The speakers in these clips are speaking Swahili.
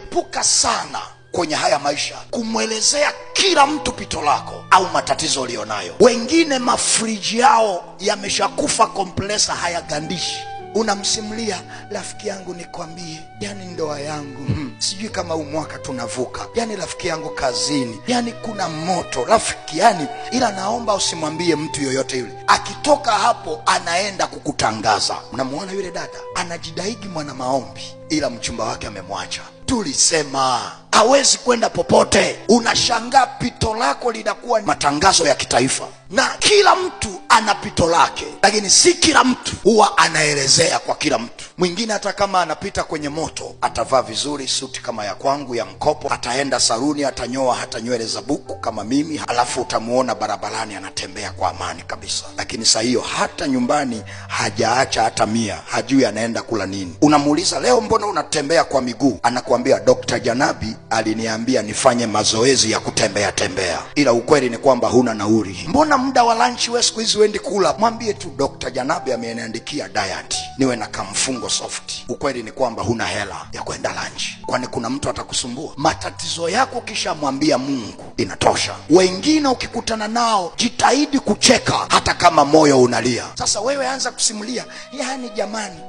Epuka sana kwenye haya maisha kumwelezea kila mtu pito lako au matatizo ulionayo. Wengine mafriji yao yameshakufa, kompresa hayagandishi. Unamsimulia, rafiki yangu nikwambie, yani ndoa yangu sijui kama umwaka tunavuka, yani rafiki yangu kazini, yani kuna moto rafiki, yani ila naomba usimwambie mtu yoyote yule. Akitoka hapo anaenda kukutangaza. Mnamuona yule dada anajidaigi mwana maombi, ila mchumba wake amemwacha. Tulisema hawezi kwenda popote. Unashangaa pito lako linakuwa matangazo ya kitaifa, na kila mtu ana pito lake, lakini si kila mtu huwa anaelezea kwa kila mtu. Mwingine hata kama anapita kwenye moto atavaa vizuri, suti kama ya kwangu ya mkopo, ataenda saruni, atanyoa hata nywele za buku kama mimi, alafu utamuona barabarani anatembea kwa amani kabisa. Lakini saa hiyo hata nyumbani hajaacha hata 100, hajui anaenda kula nini. Unamuuliza, leo mbona unatembea kwa miguu? Anakuambia, Dr. Janabi aliniambia nifanye mazoezi ya kutembea tembea. Ila ukweli ni kwamba huna nauli. Mbona muda wa lunch wewe siku hizi wendi kula? Mwambie tu Dr. Janabi ameniandikia diet niwe na kamfungo soft. Ukweli ni kwamba huna hela ya kwenda lunch. Kwani kuna mtu atakusumbua? Matatizo yako kisha mwambia Mungu, inatosha. Wengine ukikutana nao jitahidi kucheka hata kama moyo unalia. Sasa wewe anza kusimulia, yani jamani,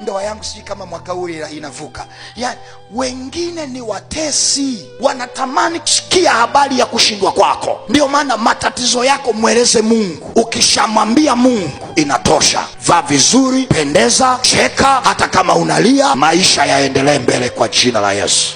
ndoa yangu sijui kama mwaka huu inavuka. Yani wengine ni watesi, wanatamani kusikia habari ya kushindwa kwako. Ndio maana matatizo yako mweleze Mungu. Ukishamwambia Mungu inatosha. Vaa vizuri, pendeza, cheka hata kama unalia, maisha yaendelee mbele kwa jina la Yesu.